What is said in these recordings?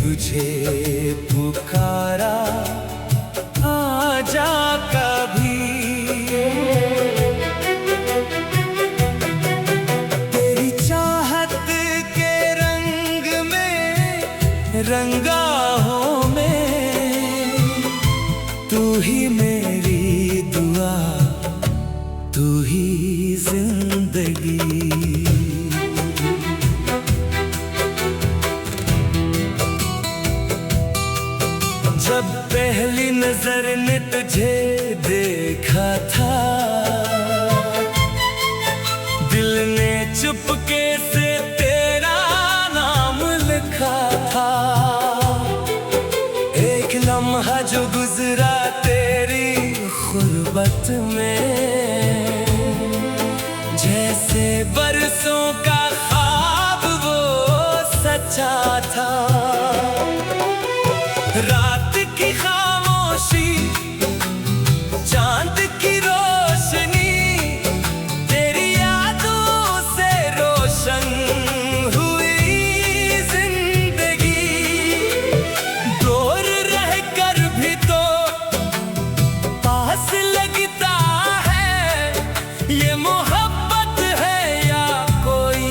तुझे पुकारा, आजा कभी। तेरी चाहत के रंग में रंगा हूँ मैं, तू ही मेरी दुआ, तू ही जिंदगी। जब पहली नजर ने तुझे देखा था, दिल ने चुपके से तेरा नाम लिखा था। एक लम्हा जो गुजरा तेरी गुर्बत में, जैसे बरसों का ख्वाब वो सच्चा था। रात की खामोशी, चांद की रोशनी, तेरी यादों से रोशन हुई जिंदगी। दूर रह कर भी तो पास लगता है, ये मोहब्बत है या कोई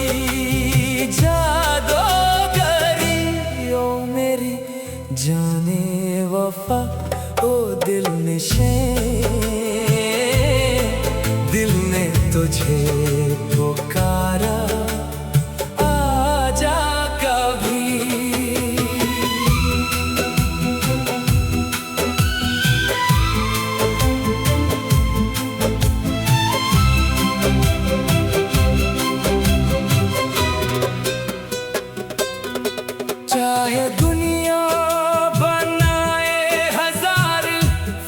जादूगरी। ओ मेरी जाने वफा, ओ दिल निशे, दिल ने तुझे पुकारा, आजा कभी। चाहे दुनिया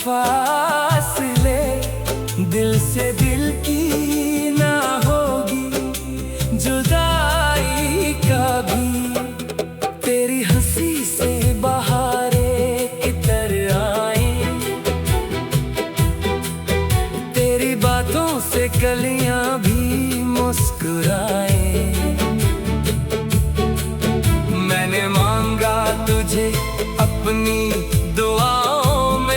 फासले, दिल से दिल की ना होगी जुदाई कभी। तेरी हंसी से बहारें इतर आए, तेरी बातों से कलियां भी मुस्कुराए। मैंने मांगा तुझे अपनी दुआओं में,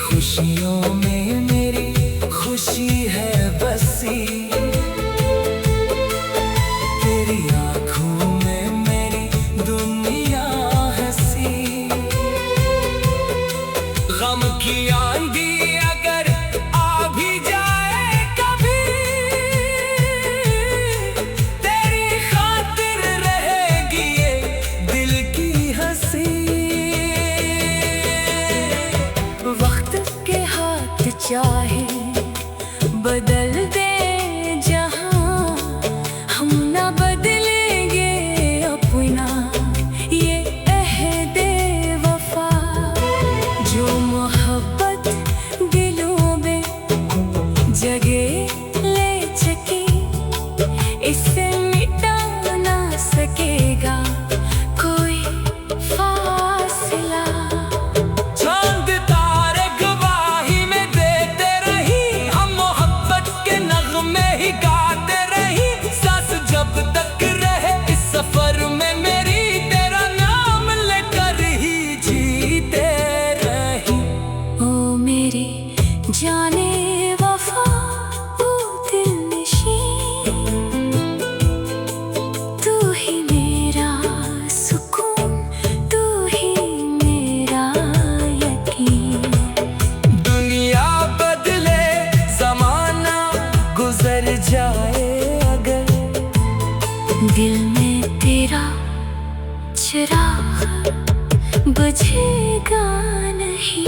खुशियों में मेरी खुशी है बसी। तेरी आंखों में मेरी दुनिया हंसी। गम की आंधी अगर आ भी जाए कभी, तेरी खातिर रहेगी ये दिल की हंसी। वक्त के हाथ चाहे बदल दे जहां, हम ना बदलेंगे अपना ये अहदे वफा। जो मोहब्बत दिलों में जगह ले चुकी, इसे मिटा ना सकेगा कोई फासला। जाने वफा, ओ दिल निशी, तू ही मेरा सुकून, तू ही मेरा यकीन। दुनिया बदले, ज़माना गुजर जाए अगर, दिल में तेरा चिराग बुझेगा नहीं।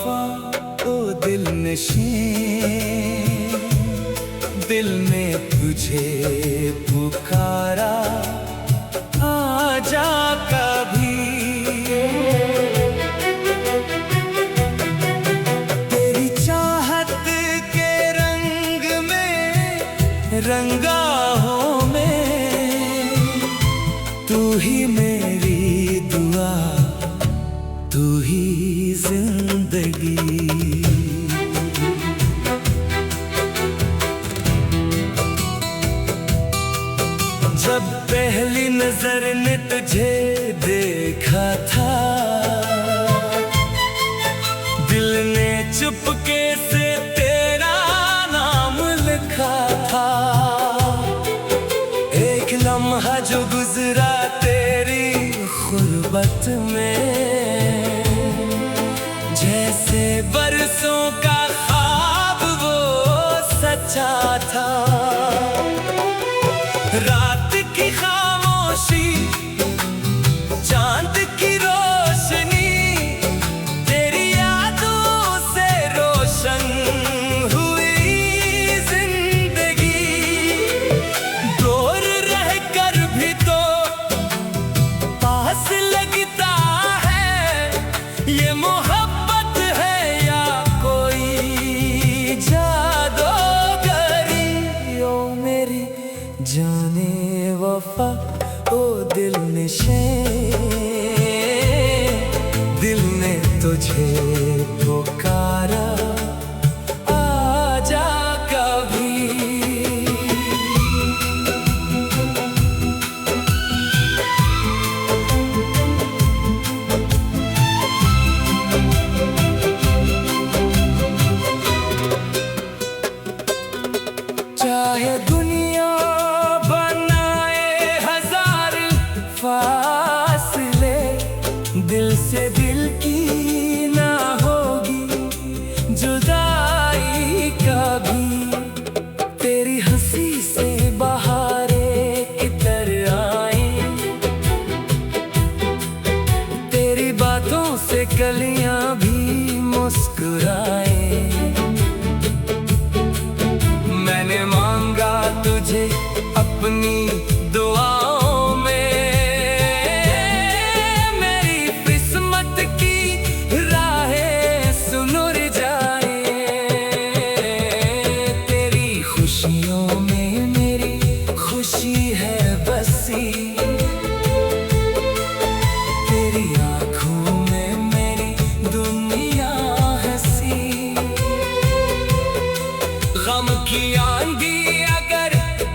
वफा ओ दिल नशीं, दिल ने तुझे पुकारा, आजा कभी। तेरी चाहत के रंग में रंगा हो मैं, तू ही मेरी दुआ, तू ही जिंदगी। जब पहली नजर ने तुझे देखा था, दिल ने चुपके से तेरा नाम लिखा था। एक लम्हा जो गुजरा तेरी गुर्बत में, जैसे बरसों का ख्वाब वो सच्चा था। रात की खामोशी, चांद की रोशनी, तेरी यादों से रोशन हुई जिंदगी। दूर रहकर भी तो पास लगता है, ये मोहब्बत है या कोई जादूगरी। ओ मेरी जाने वफा ओ दिल नशीं, दिल ने तुझे पुकारा, आजा कभी। चाहे दुनिया फासले, दिल से दिल की ना होगी जुदाई कभी। तेरी हंसी से बहारें इतर आए, तेरी बातों से कलियां भी मुस्कुराए। मैंने मांगा तुझे अपनी दुआओं में, मेरी किस्मत की राहें सुनुर जाए। तेरी खुशियों में मेरी खुशी है बसी, तेरी आँखों में मेरी दुनिया हंसी। गम की आंधी अगर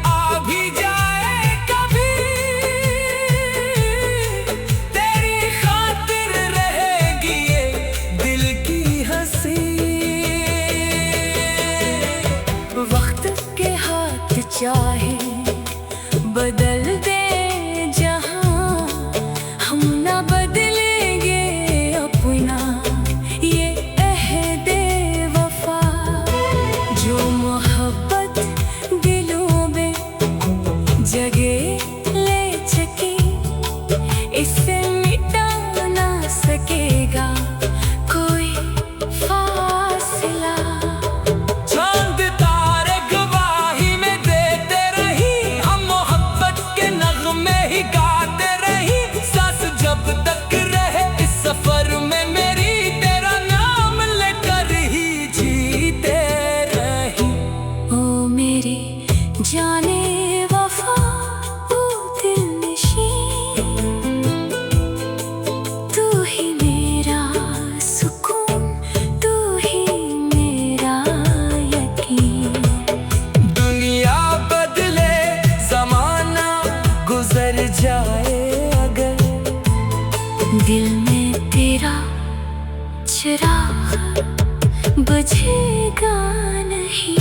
आ भी जाए कभी, तेरी खातिर रहेगी ये दिल की हंसी। वक्त के हाथ चाहे बदल दे जहां, हम ना बदलेंगे अपना ये अहदे वफा। जो मोहब्बत दिलों में जगह ले चुकी, इसे मिटा ना सकेगा कोई फासला। चांद तारे गवाही में देते रही, हम मोहब्बत के नगमे ही गाते रही। सांस जब तक रहे इस सफर में मेरी, तेरा नाम लेकर ही जीते रही। ओ मेरी जाने वफा ओ दिल नशीं, तू ही मेरा सुकून, तू ही मेरा यकीन। दुनिया बदले जमाना गुजर जाए अगर, दिल में तेरा चिराग बुझेगा नहीं।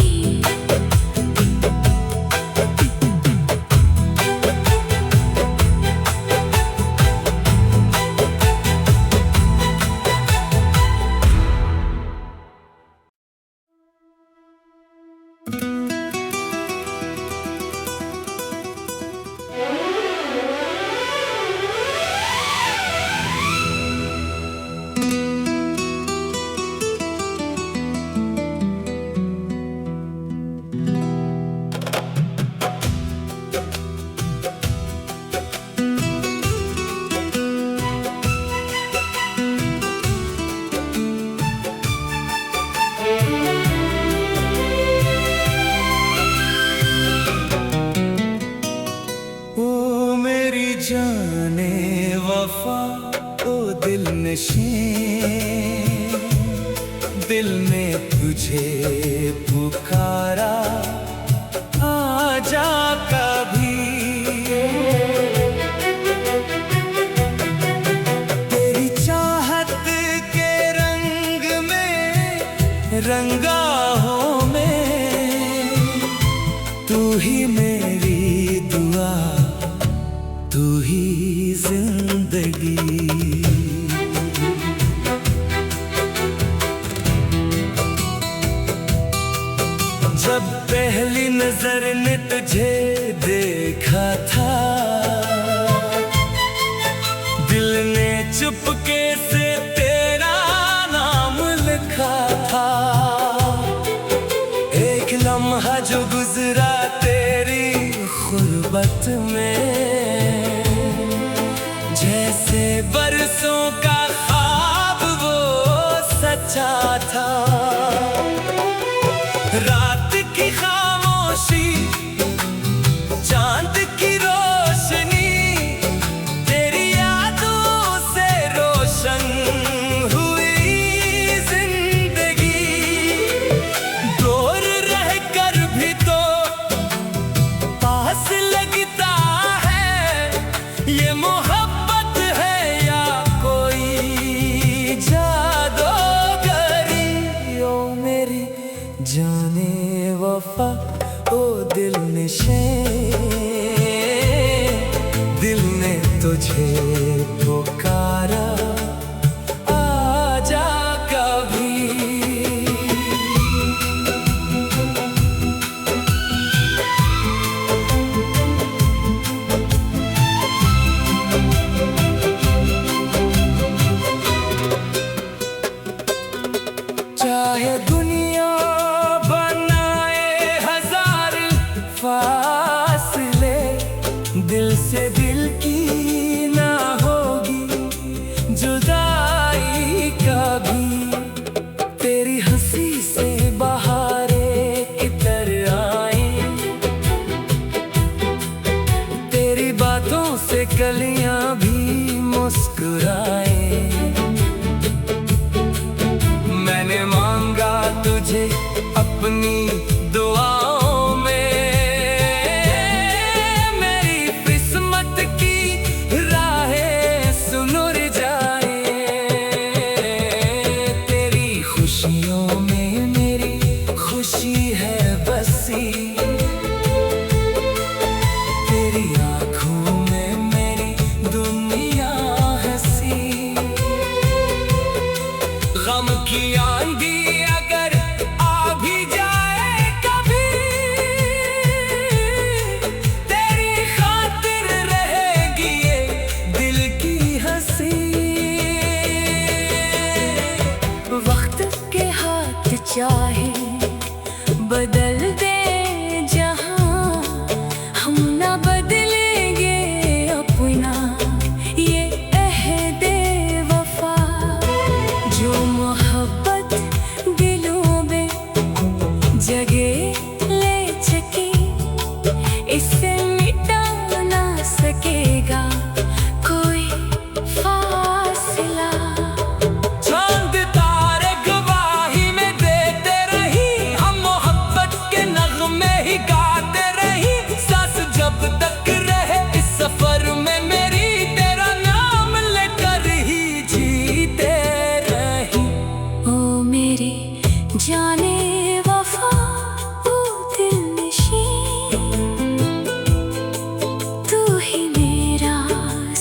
जाने वफा ओ दिल नशीं, दिल ने तुझे पुकारा, आजा कभी। तेरी चाहत के रंग में रंगा हूँ मैं, तू ही मेरी दुआ, तू ही जिंदगी। जब पहली नजर ने तुझे देखा था, दिल ने चुपके से तेरा नाम लिखा था। एक लम्हा जो गुजरा तेरी गुर्बत में, जैसे बरसों का ख्वाब वो सच्चा था। रात की खामोशी, चांद की रोशनी, तेरी यादों से रोशन हुई जिंदगी। दूर रह कर भी तो पास लगता है, ये मोहब्बत है या कोई जादूगरी। ओ मेरी जाने वफा ओ दिल नशीं, दिल ने तुझे पुकारा, आजा कभी। चाहे दुनिया फासले, दिल से दिल की ना होगी जुदाई कभी। तेरी हंसी से बहारें इतर आए, तेरी बातों से कलियां भी मुस्कुराए। मैंने मांगा तुझे अपनी दुआओं में, खुशियों में मेरी खुशी है बसी। तेरी आंखों में मेरी दुनिया हंसी। गम की आंधी अगर आ भी जाए कभी, तेरी खातिर रहेगी ये दिल की हंसी। वक्त के हाथ चाहे बदल दे जहां, हम ना बदलेंगे अपना ये अहदे वफा। जो मोहब्बत दिलों में जगह ले चुकी, इसे मिटा ना सकेगा कोई फासला। सफर में मेरी तेरा नाम लेकर ही जीते रही। ओ मेरी जाने वफा ओ दिल नशीं, तू ही मेरा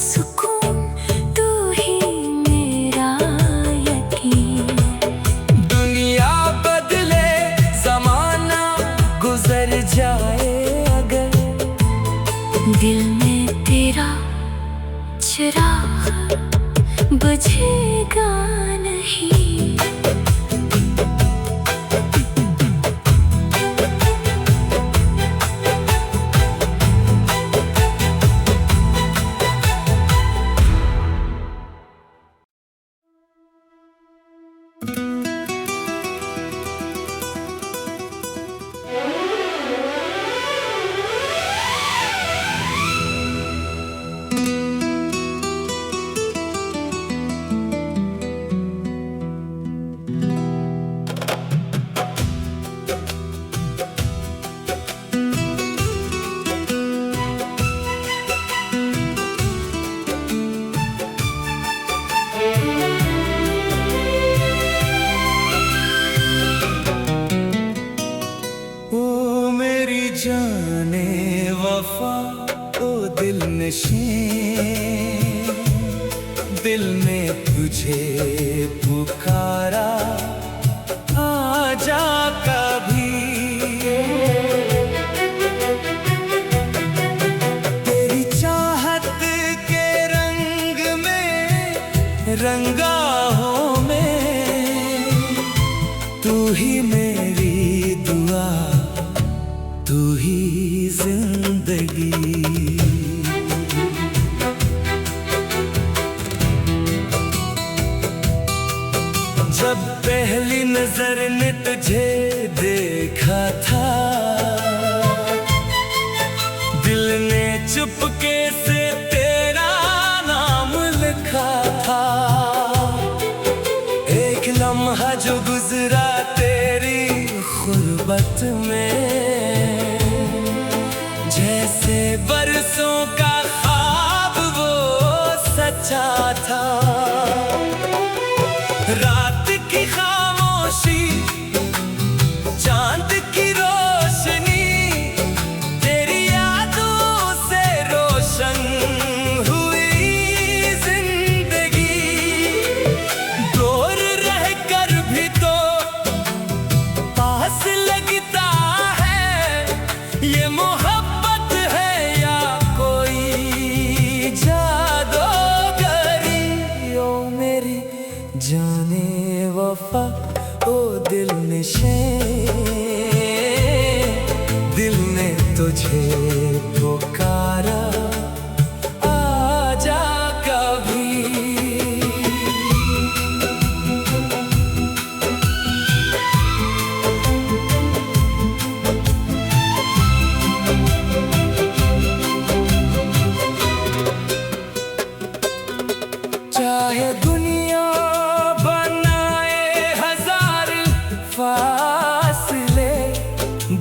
सुकून, तू ही मेरा यकीन। दुनिया बदले जमाना गुजर जाए अगर, दिल में तेरा चिराग बुझेगा नहीं। दिल ने तुझे पुकारा, आजा कभी। तेरी चाहत के रंग में रंगा हूँ मैं, तू ही मेरी दुआ, तू ही जिंदगी। जब पहली नजर ने तुझे देखा था, दिल ने चुपके से तेरा नाम लिखा था। एक लम्हा जो गुजरा तेरी गुर्बत में, जैसे बरसों का ख्वाब वो सच्चा था। रात की खामोशी, चांद की रोशनी, तेरी यादों से रोशन हुई जिंदगी। दूर रहकर भी तो पास लगता है, ये मोहब्बत है या कोई जादूगरी। ओ मेरी जाने वफा, ओ दिल निशे, दिल ने तुझे पुकारा, आजा कभी। चाहे दुनिया फासले,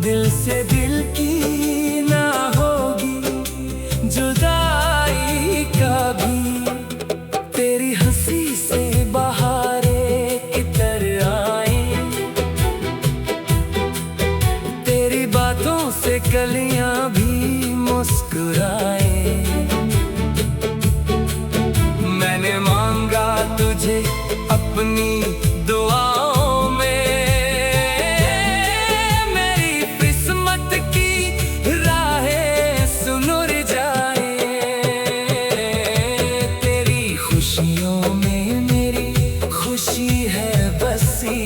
दिल से दिल की ना होगी जुदाई कभी। तेरी हंसी से बहारें इतर आए, तेरी बातों से कलियां भी मुस्कुराए। मैंने मांगा तुझे अपनी दुआओं में, मेरी किस्मत की राहें सुनुर जाए। तेरी खुशियों में मेरी खुशी है बसी,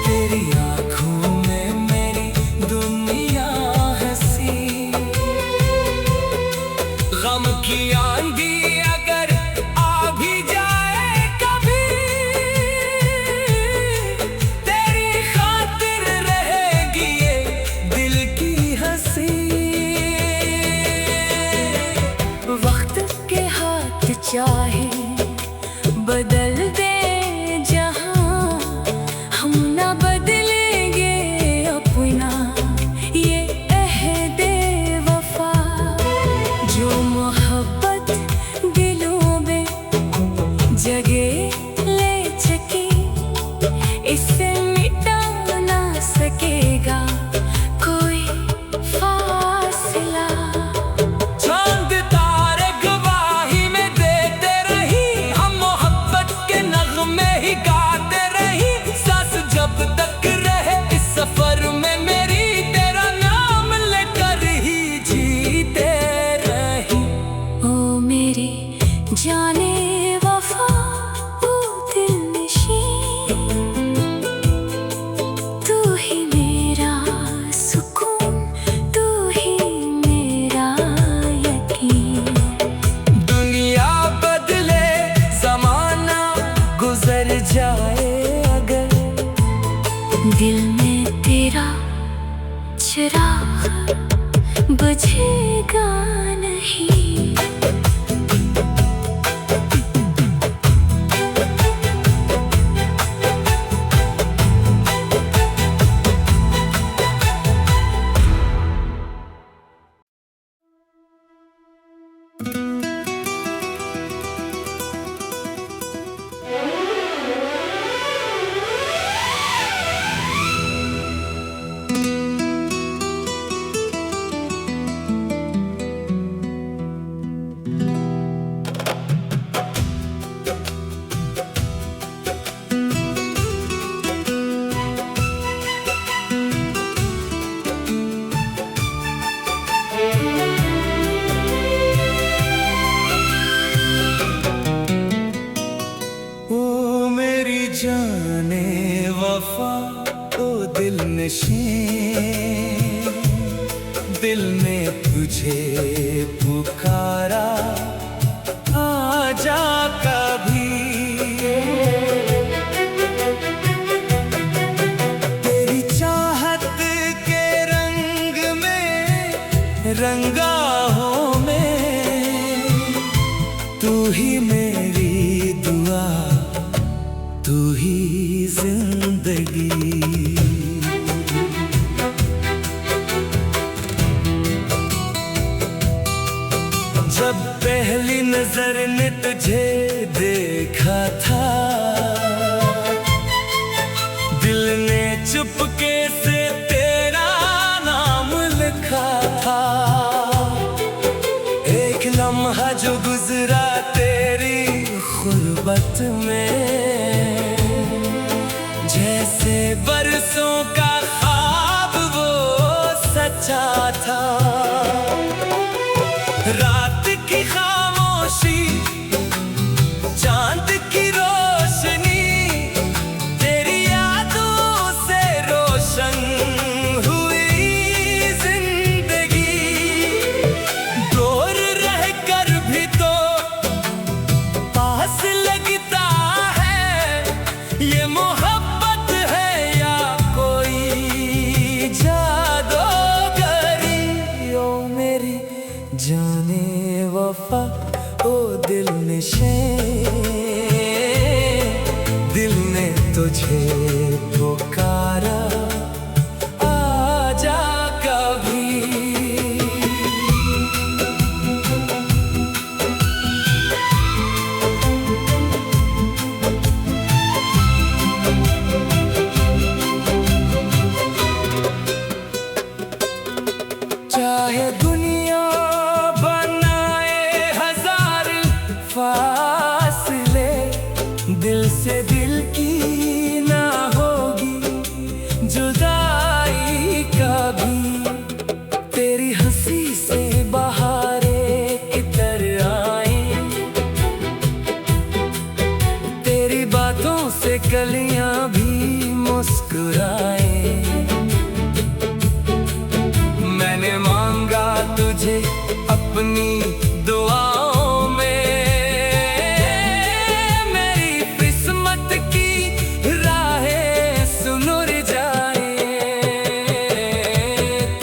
तेरी आंखों में मेरी दुनिया हंसी। गम की आंधी अगर आ भी जाए कभी, तेरी खातिर रहेगी ये दिल की हंसी। वक्त के हाथ चाहे बदल दे जहां, हम ना बदलेंगे अपना ये अहदे वफा। जो मोहब्बत दिलों में जगह ले चुकी, इसे मिटा ना सकेगा कोई फासला। चांद तारे गवाही में देते रही, हम मोहब्बत के नगमे ही गाते रही। सांस जब तक रहे इस सफर में मेरी, तेरा नाम लेकर ही जीते रही। ओ मेरी जाने वफा, ओ दिल निशी, तू ही मेरा सुकून, तू ही मेरा यकीन। दुनिया बदले, जमाना गुजर जाए अगर, दिल में तेरा चिराग बुझेगा नहीं। दिल ने तुझे पुकारा, आजा कभी। तेरी चाहत के रंग में रंगा हूँ मैं, तू ही मेरी दुआ, तू ही जिंदगी। जब पहली नजर ने तुझे देखा था, दिल ने चुपके से तेरा नाम लिखा था। एक लम्हा जो गुजरा तेरी गुर्बत में, जैसे बरसों का ख्वाब वो सच्चा था। रात की खामोशी, चांद की रोशनी, तेरी यादों से रोशन हुई जिंदगी। दूर रह कर भी तो पास लगता है, ये मोहब्बत है या कोई जादूगरी। ओ मेरी जाने वफा, ओ दिल निशे, दिल ने तुझे पुकारा, आजा कभी। चाहे दुनिया फासले, दिल से दिल की ना होगी जुदाई कभी। तेरी हंसी से बहारें इतर आई, तेरी बातों से कलियां भी मुस्कुराए। मैंने मांगा तुझे अपनी दुआओं में, मेरी किस्मत की राहें सुनुर जाए।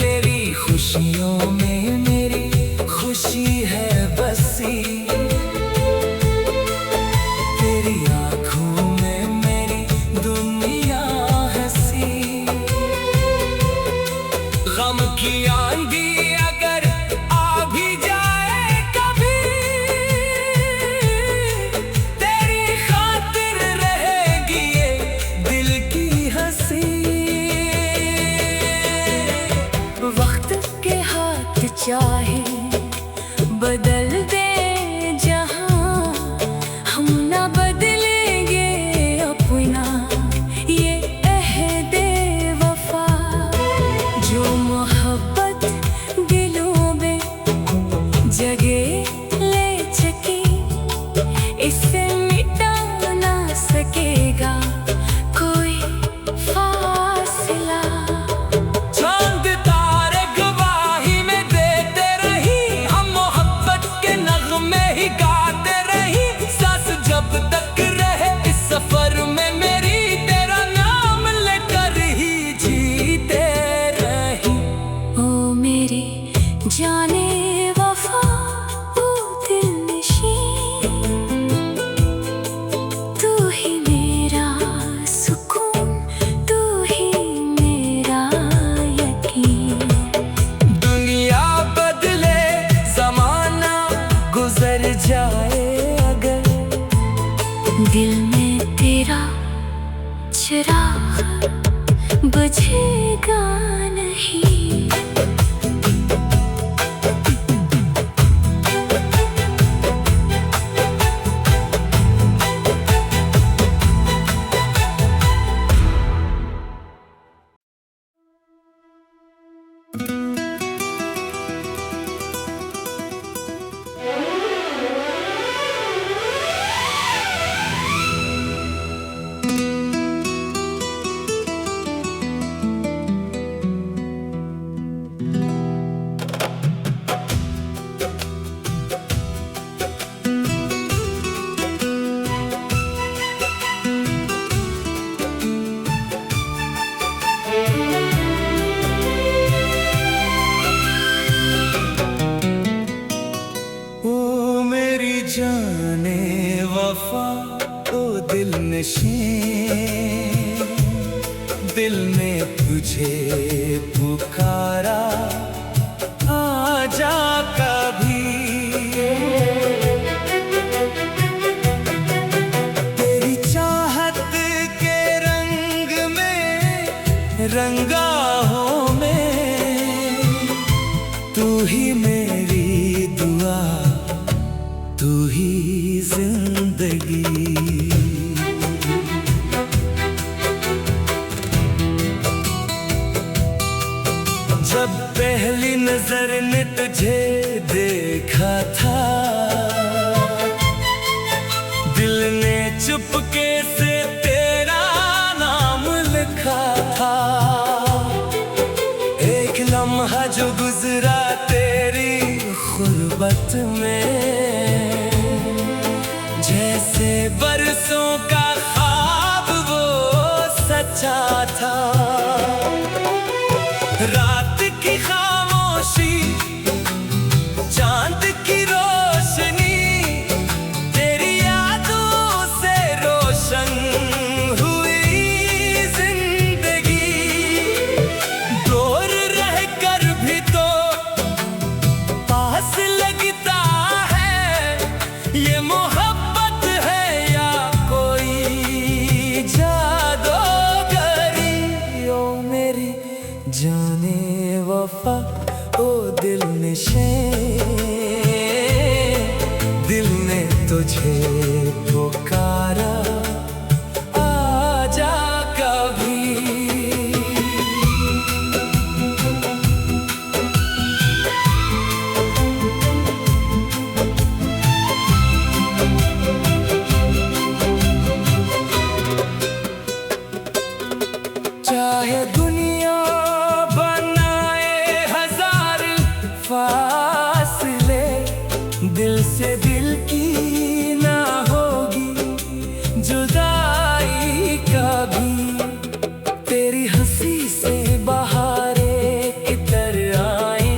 तेरी खुशियों में मेरी खुशी है बसी, तेरी आंखों में मेरी दुनिया हंसी। गम की आंधी अगर आ भी जाए कभी, तेरी खातिर रहेगी ये दिल की हंसी। वक्त के हाथ चाहे बदल दे जहां, हम ना बदलेंगे अपना ये अहदे वफा। जो मोहब्बत दिलों में जगह ले चुकी, इसे मिटा ना सकेगा कोई फासला। चांद तारे गवाही में देते रही, हम मोहब्बत के नगमे ही गाते रही। सांस जब तक रहे इस सफर में मेरी, तेरा नाम लेकर ही जीते रही। ओ मेरी जाने वफा, ओ दिल निशी, तू ही मेरा सुकून, तू ही मेरा यकीन। दुनिया बदले, जमाना गुजर जाए अगर, दिल में तेरा चिराग बुझेगा नहीं। मेरी जाने वफा ओ दिल नशीं, दिल ने तुझे पुकारा, आजा कभी। तेरी चाहत के रंग में रंगा हूँ मैं, तू ही मेरी दुआ, तू ही जिंदगी। जब पहली नजर ने तुझे देखा था, दिल ने चुपके से तेरा नाम लिखा था। एक लम्हा जो गुजरा तेरी गुर्बत में, जैसे बरसों का ख्वाब वो सच्चा था। रात की खामोशी, चांद की रोशनी, तेरी यादों से रोशन हुई जिंदगी। दूर रह कर भी तो पास लगता है, ये मोहब्बत है या कोई जादूगरी। ओ मेरी जाने वफा ओ दिल नशीं, दिल ने तुझे पुकारा, आजा कभी। चाहे दुनिया फासले, दिल से दिल की ना होगी जुदाई कभी। तेरी हंसी से बहारें इतर आए,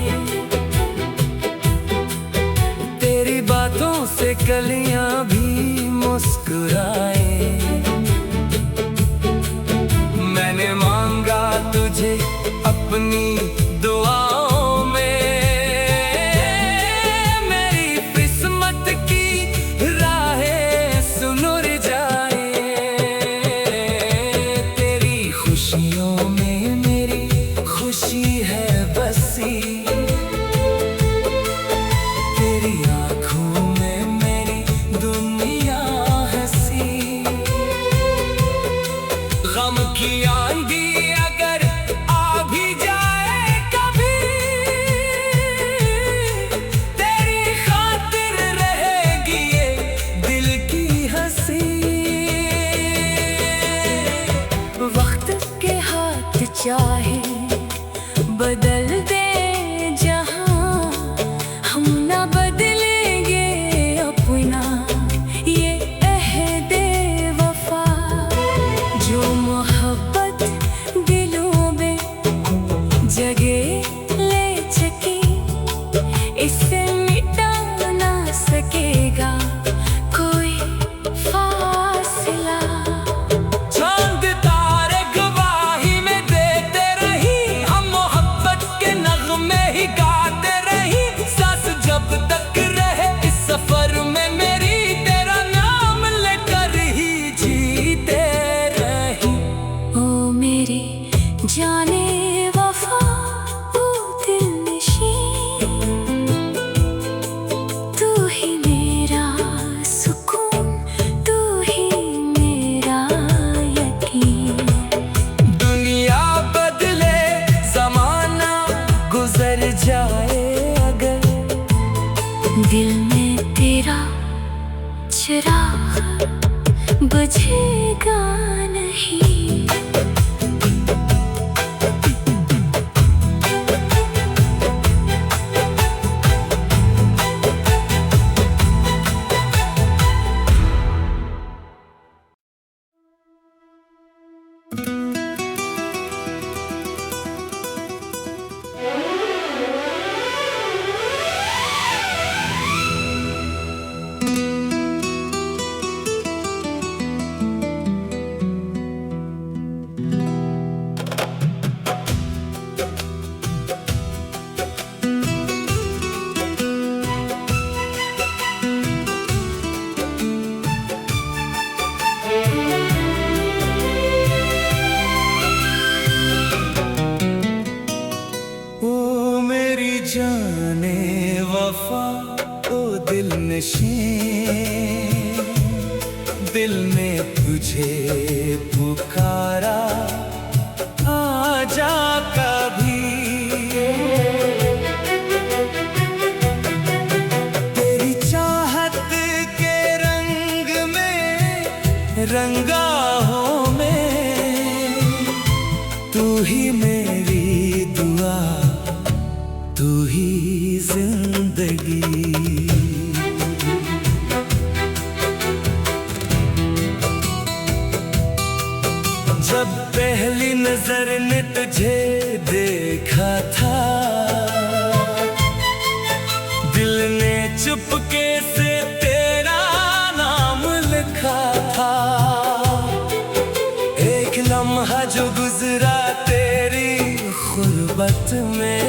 तेरी बातों से कलियां भी मुस्कुराए। मैंने मांगा तुझे अपनी दुआओं में, खुशियों में मेरी खुशी है बसी, तेरी आंखों में मेरी दुनिया हंसी। गम की आंधी अगर आ भी जाए कभी, तेरी खातिर रहेगी ये दिल की हंसी। वक्त के हाथ चाहे बदल दे जहां, हम ना बदलेंगे अपना ये अहदे वफा। जो मोहब्बत दिलों में जगह ले चुकी, इसे मिटा ना सकेगा कोई फासला। सफर में मेरी तेरा नाम लेकर ही जीते रही। ओ मेरी जाने वफा ओ दिल नशीं, तू ही मेरा सुकून, तू ही मेरा यकीन। दुनिया बदले, जमाना गुजर जाए अगर, दिल में तेरा चिराग बुझेगा नहीं। दिल नशीं, दिल ने तुझे पुकारा, आजा कभी। तेरी चाहत के रंग में रंगा हूँ मैं, तू ही मेरी दुआ, तू ही जिंदगी। जब पहली नजर ने तुझे देखा था, दिल ने चुपके से तेरा नाम लिखा था। एक लम्हा जो गुजरा तेरी गुर्बत में,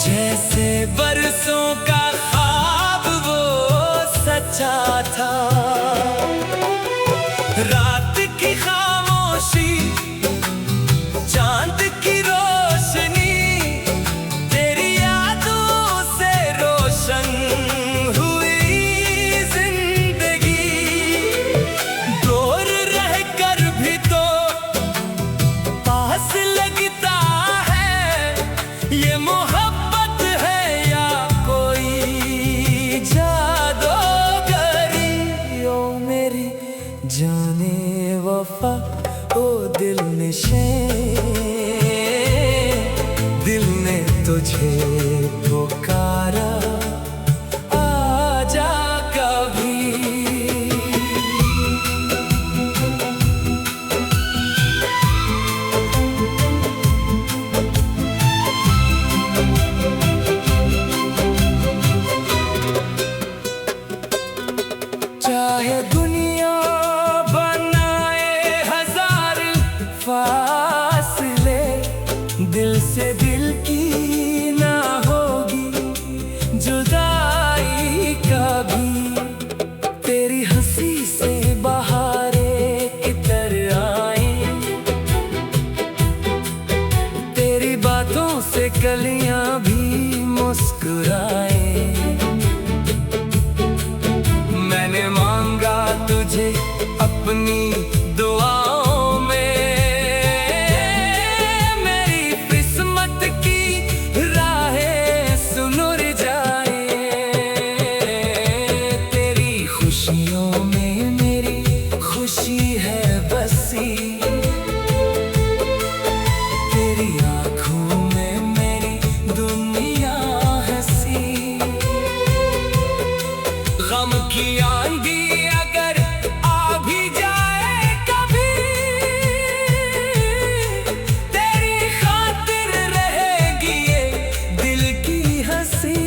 जैसे बरसों का ख्वाब वो सच्चा था। रात की खामोशी, चांद की रोशनी, तेरी यादों से रोशन हुई जिंदगी। दूर रह कर भी तो पास लगता है, ये मोहब्बत है या कोई जादूगरी। ओ मेरी जाने वफा, ओ दिल नशीं, दिल ने तुझे पुकारा, आजा कभी। चाहे दुनिया फासले, दिल से दिल की ना होगी जुदाई कभी। तेरी हंसी से बहारें इतर आए, तेरी बातों से कलियां भी मुस्कुराए। मैंने मांगा तुझे अपनी दुआओं में, मेरी किस्मत की राहें सुनुर जाए। तेरी खुशियों में मेरी खुशी है बसी, तेरी आँखों में मेरी दुनिया हंसी। गम की आंधी अगर आ भी जाए कभी, तेरी खातिर रहेगी ये दिल की हंसी।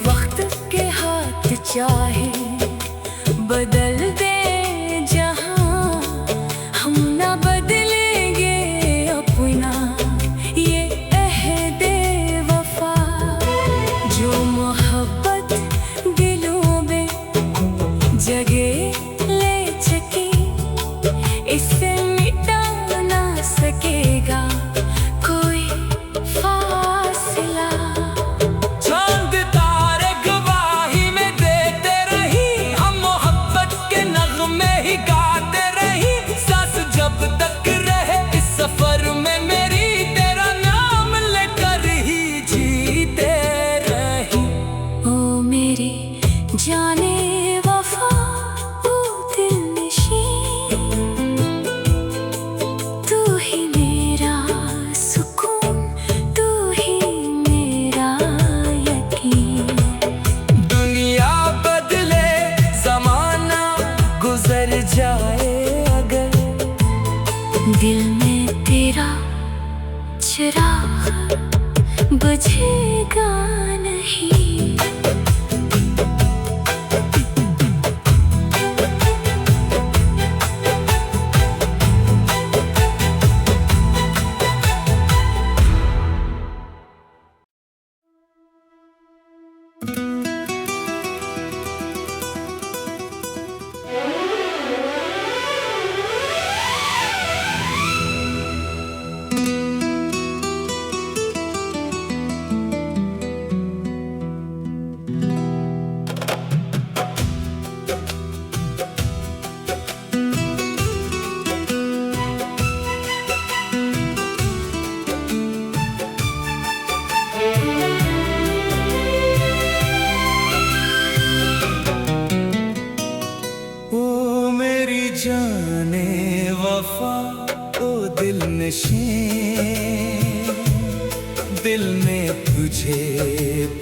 वक्त के हाथ चाहे बदल दे जहां, हम ना बदलेंगे अपना ये अहदे वफा। जो मोहब्बत दिलों में जगह ले चुकी, इसे मिटा ना सकेगा कोई फासला। चांद तारे गवाही में देते रही, हम मोहब्बत के नगमे ही गाते रही। सांस जब तक रहे इस सफर में मेरी, तेरा नाम लेकर ही जीते रही। ओ मेरी जाने वफा, ओ दिल नशीं, तू ही मेरा सुकून, तू ही मेरा यकीन। दुनिया बदले, जमाना गुजर जाए अगर, दिल में तेरा चिराग बुझेगा नहीं।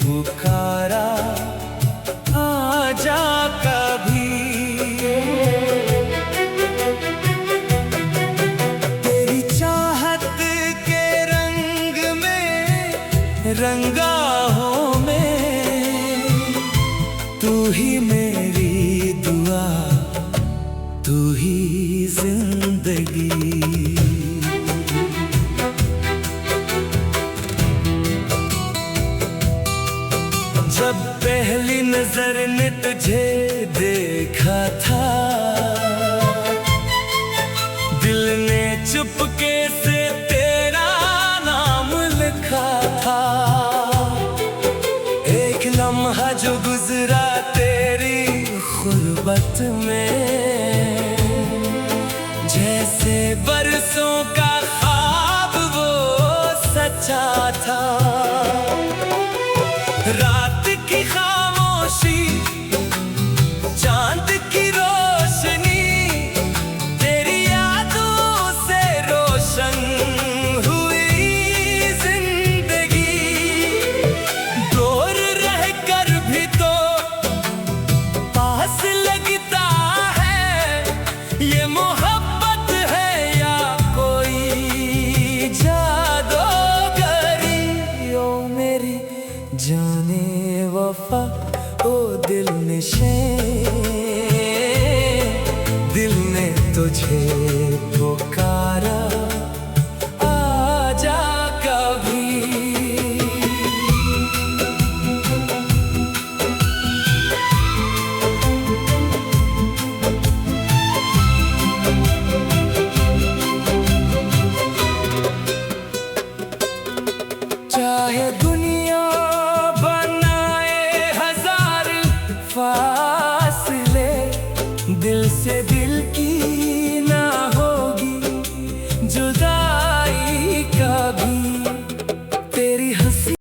पुकारा, आजा कभी। तेरी चाहत के रंग में रंगा हूँ मैं, तू ही मेरी दुआ, तू ही जिंदगी। जब पहली नजर ने तुझे देखा था, दिल ने चुपके से तेरा नाम लिखा था। एक लम्हा जो गुजरा तेरी गुर्बत में, जैसे बरसों का ख्वाब वो सच्चा था। रात की खामोशी, चांद की रोशनी, तेरी यादों से रोशन हुई जिंदगी। दूर रह कर भी तो पास लगता है, ये मोहब्बत है या कोई जादूगरी। ओ मेरी जाने वफा, ओ दिल निशे, दिल ने तुझे पुकारा।